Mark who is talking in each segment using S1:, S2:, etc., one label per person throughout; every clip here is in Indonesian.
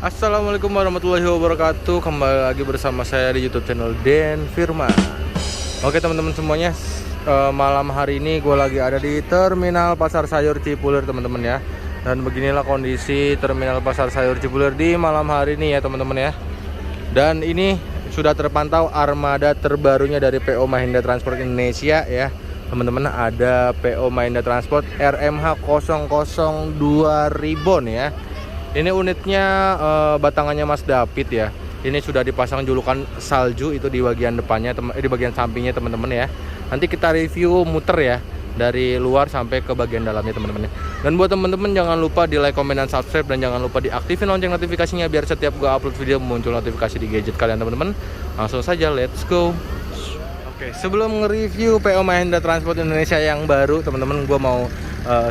S1: Assalamualaikum warahmatullahi wabarakatuh. Kembali lagi bersama saya di YouTube channel Den Firman. Oke teman-teman semuanya, malam hari ini gue lagi ada di Terminal Pasar Sayur Cipulir teman-teman ya. Dan beginilah kondisi Terminal Pasar Sayur Cipulir di malam hari ini ya teman-teman ya. Dan ini sudah terpantau armada terbarunya dari PO Mahindra Transport Indonesia ya teman-teman. Ada PO Mahindra Transport RMH 002 Ribbon ya. Ini unitnya batangannya Mas David ya. Ini sudah dipasang julukan salju itu di bagian depannya, di bagian sampingnya teman-teman ya. Nanti kita review muter ya dari luar sampai ke bagian dalamnya teman-teman. Dan buat teman-teman jangan lupa di like, comment, dan subscribe, dan jangan lupa diaktifin lonceng notifikasinya biar setiap gua upload video muncul notifikasi di gadget kalian teman-teman. Langsung saja let's go. Oke, sebelum nge-review PO Mahindra Transport Indonesia yang baru teman-teman, gua mau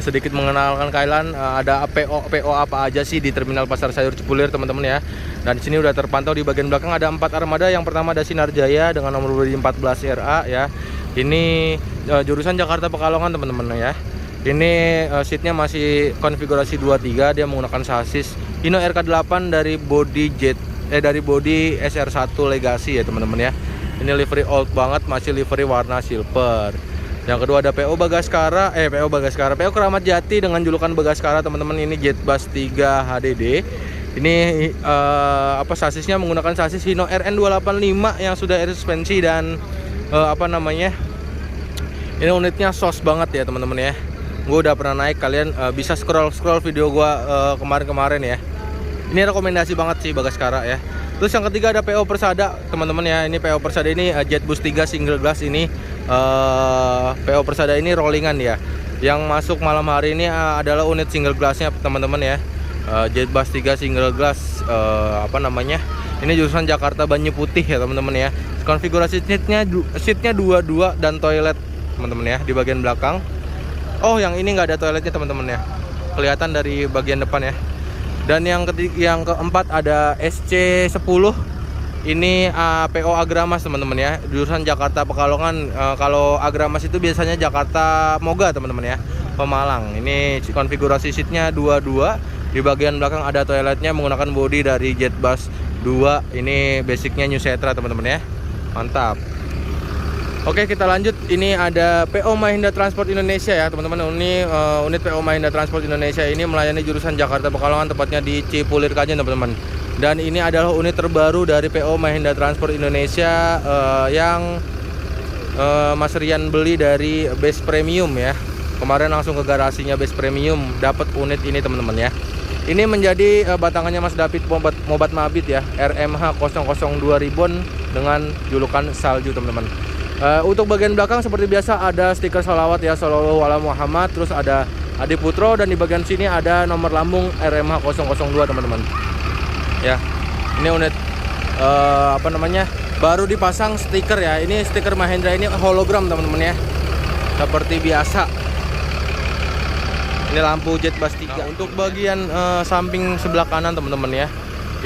S1: sedikit mengenalkan kalian ada PO apa aja sih di Terminal Pasar Sayur Cipulir teman-teman ya. Dan di sini udah terpantau di bagian belakang ada 4 armada. Yang pertama ada Sinar Jaya dengan nomor bodi 14 RA ya. Ini jurusan Jakarta Pekalongan teman-teman ya. Ini seatnya masih konfigurasi 23, dia menggunakan sasis Hino RK8 dari bodi SR1 Legacy ya teman-teman ya. Ini livery old banget, masih livery warna silver. Yang kedua ada PO PO Keramat Jati dengan julukan Bagaskara teman-teman. Ini Jetbus 3 HDD. Ini sasisnya menggunakan sasis Hino RN285 yang sudah air suspensi dan ini unitnya sos banget ya teman-teman ya. Gue udah pernah naik, kalian bisa scroll video gue kemarin-kemarin ya. Ini rekomendasi banget sih Bagaskara ya. Terus yang ketiga ada PO Persada teman-teman ya. Ini PO Persada ini Jetbus 3 single glass. Ini PO Persada ini rollingan ya. Yang masuk malam hari ini adalah unit single glassnya teman-teman ya. Jetbus 3 single glass ini jurusan Jakarta Banyu Putih ya teman-teman ya. Konfigurasi seatnya 22 dan toilet teman-teman ya di bagian belakang. Oh, yang ini nggak ada toiletnya teman-teman ya. Kelihatan dari bagian depan ya. Dan yang keempat ada SC10. Ini PO Agramas teman-teman ya, jurusan Jakarta Pekalongan. Kalau Agramas itu biasanya Jakarta Moga teman-teman ya, Pemalang. Ini konfigurasi seatnya 22. Di bagian belakang ada toiletnya menggunakan bodi dari Jetbus 2. Ini basicnya New Setra teman-teman ya. Mantap. Oke, kita lanjut. Ini ada PO Mahindra Transport Indonesia ya teman-teman. Ini unit PO Mahindra Transport Indonesia ini melayani jurusan Jakarta Pekalongan, tepatnya di Cipulir Kajen teman-teman. Dan ini adalah unit terbaru dari PO Mahindra Transport Indonesia yang Mas Rian beli dari Base Premium ya. Kemarin langsung ke garasinya Base Premium dapat unit ini teman-teman ya. Ini menjadi batangannya Mas David Mobat Mabit ya, RMH 002 Ribbon dengan julukan salju teman-teman. Untuk bagian belakang seperti biasa ada stiker salawat ya, Shallallahu ala Muhammad. Terus ada Adi Putro, dan di bagian sini ada nomor lambung RMH 002 teman-teman. Ya, ini unit baru dipasang stiker ya. Ini stiker Mahindra ini hologram teman-teman ya, seperti biasa. Ini lampu Jetbus 3. Nah, untuk bagian samping sebelah kanan teman-teman ya,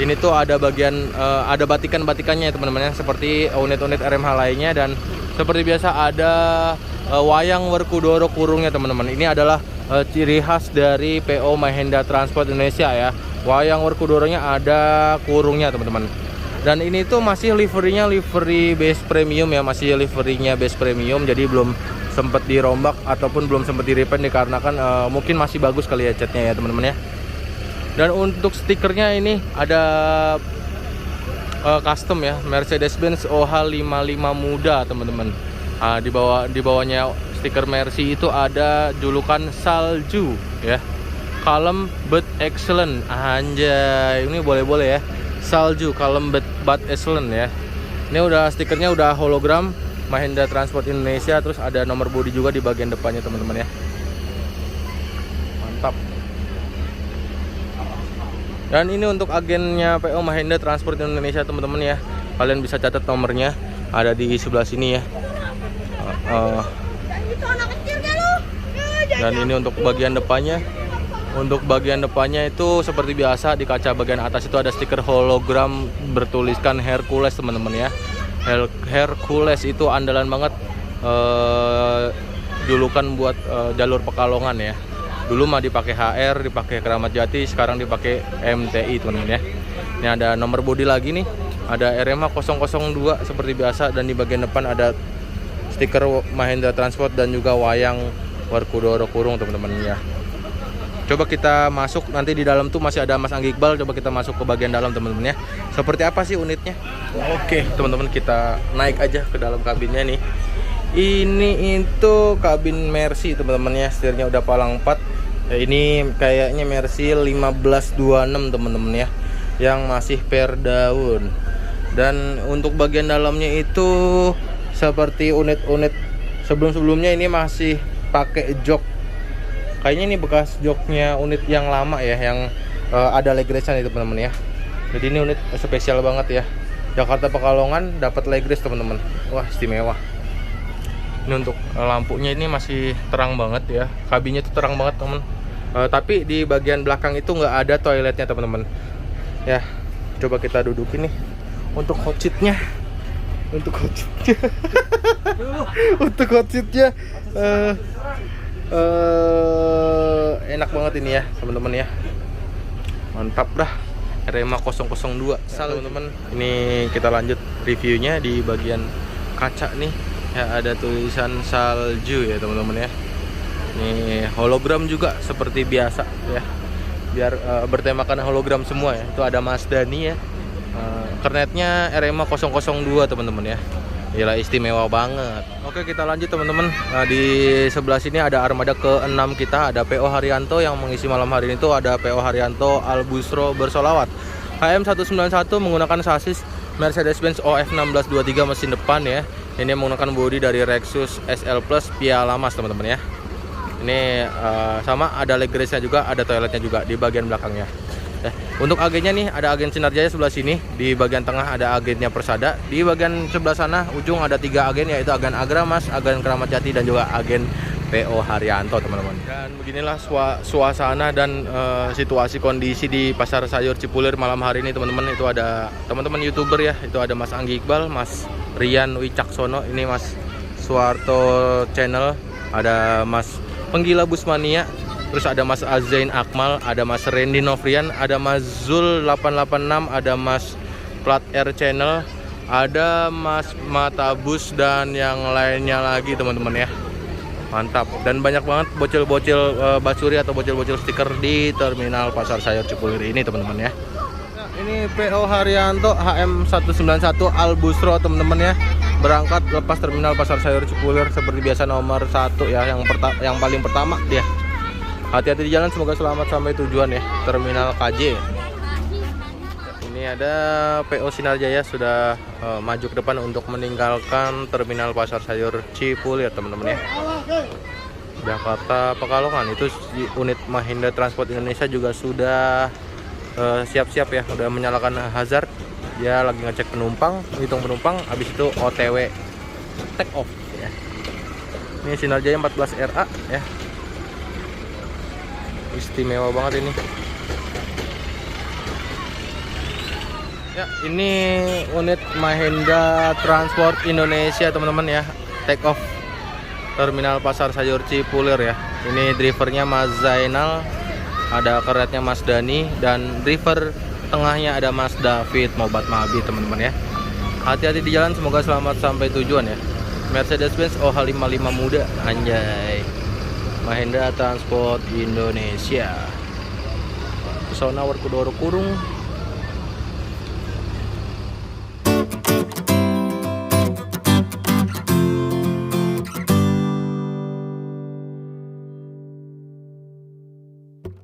S1: ini tuh ada bagian ada batikan-batikannya ya teman-teman ya, seperti unit-unit RMH lainnya. Dan seperti biasa ada wayang Werkudara kurungnya teman-teman. Ini adalah ciri khas dari PO Mahindra Transport Indonesia ya. Wayang Werkudaranya ada kurungnya teman-teman. Dan ini tuh masih liverynya livery Base Premium ya, masih liverynya Base Premium. Jadi belum sempat dirombak ataupun belum sempat di-repaint dikarenakan mungkin masih bagus kali ya catnya ya teman-teman ya. Dan untuk stikernya ini ada custom ya, Mercedes-Benz OH55 muda teman-teman. Di bawahnya stiker Mercy itu ada julukan salju ya. Calm but excellent. Anjay, ini boleh-boleh ya. Salju calm but excellent ya. Ini udah stikernya udah hologram Mahindra Transport Indonesia. Terus ada nomor bodi juga di bagian depannya teman-teman ya. Mantap. Dan ini untuk agennya PO Mahindra Transport Indonesia teman-teman ya. Kalian bisa catat nomornya, ada di sebelah sini ya. Dan ini untuk bagian depannya. Untuk bagian depannya itu seperti biasa, di kaca bagian atas itu ada stiker hologram bertuliskan Hercules teman-teman ya. Hercules itu andalan banget, julukan buat jalur Pekalongan ya. Dulu mah dipakai HR, dipakai Keramat Jati, sekarang dipakai MTI teman-teman ya. Ini ada nomor bodi lagi nih, ada RMH 002 seperti biasa, dan di bagian depan ada stiker Mahindra Transport dan juga wayang Werkudara Kurung teman-teman ya. Coba kita masuk, nanti di dalam tuh masih ada Mas Anggi Iqbal. Coba kita masuk ke bagian dalam teman-teman ya. Seperti apa sih unitnya? Oke teman-teman, kita naik aja ke dalam kabinnya nih. Ini itu kabin Mercy teman-teman ya. Setirnya udah palang 4. Ini kayaknya Mercy 1526 teman-teman ya, yang masih per daun. Dan untuk bagian dalamnya itu seperti unit-unit sebelum-sebelumnya, ini masih pakai jok. Kayaknya ini bekas joknya unit yang lama ya, yang ada legresnya nih teman-teman ya. Jadi ini unit spesial banget ya. Jakarta Pekalongan dapat legres teman-teman. Wah, istimewa. Ini untuk lampunya ini masih terang banget ya. Kabinnya tuh terang banget teman. Tapi di bagian belakang itu nggak ada toiletnya teman-teman. Ya, coba kita dudukin nih. Untuk hot seatnya, untuk hot seatnya enak banget ini ya teman-teman ya, mantap dah. RMH 002 teman-teman. Ini kita lanjut reviewnya. Di bagian kaca nih ya ada tulisan salju ya teman-teman ya. Ini hologram juga seperti biasa ya, biar bertemakan hologram semua ya. Itu ada Mas Dani ya. Kernetnya RMH 002 teman-teman ya. Gila, istimewa banget. Oke, kita lanjut teman-teman. Nah, di sebelah sini ada armada ke-6 kita. Ada PO Haryanto yang mengisi malam hari ini tuh. Ada PO Haryanto Albusro bersolawat HM191 menggunakan sasis Mercedes-Benz OF 1623 mesin depan ya. Ini menggunakan bodi dari Lexus SL Plus Pialamas teman-teman ya. Ini sama ada leg race-nya juga, ada toiletnya juga di bagian belakangnya. Untuk agennya nih ada agen Sinar Jaya sebelah sini. Di bagian tengah ada agennya Persada. Di bagian sebelah sana ujung ada 3 agen, yaitu agen Agramas, agen Keramat Jati, dan juga agen PO Haryanto teman-teman. Dan beginilah suasana dan situasi kondisi di Pasar Sayur Cipulir malam hari ini teman-teman. Itu ada teman-teman YouTuber ya. Itu ada Mas Anggi Iqbal, Mas Rian Wicaksono, ini Mas Suwarto Channel, ada Mas Penggila Busmania, terus ada Mas Azain Akmal, ada Mas Randy Novrian, ada Mas Zul 886, ada Mas Plat R Channel, ada Mas Matabus, dan yang lainnya lagi teman-teman ya. Mantap. Dan banyak banget bocil-bocil basuri atau bocil-bocil stiker di terminal Pasar Sayur Cipulir ini teman-teman ya. Nah, ini PO Haryanto HM191 Albusro teman-teman ya. Berangkat lepas terminal Pasar Sayur Cipulir seperti biasa nomor 1 ya, yang paling pertama dia. Hati-hati di jalan, semoga selamat sampai tujuan ya. Terminal KJ. Ini ada PO Sinar Jaya sudah maju ke depan untuk meninggalkan terminal Pasar Sayur Cipulir teman-teman ya. Jakarta Pekalongan itu unit Mahindra Transport Indonesia juga sudah siap-siap ya, udah menyalakan hazard. Dia lagi ngecek penumpang, hitung penumpang, habis itu OTW take off ya. Ini Sinar Jaya 14 RA ya. Istimewa banget ini ya. Ini unit Mahindra Transport Indonesia teman-teman ya, take off terminal Pasar Sayur Cipulir ya. Ini drivernya Mas Zainal, ada kernetnya Mas Dani, dan driver tengahnya ada Mas David Mobat Mabi teman-teman ya. Hati-hati di jalan, semoga selamat sampai tujuan ya. Mercedes-Benz OH55 muda, anjay. Mahindra Transport Indonesia. Pesona Werkudara Kurung.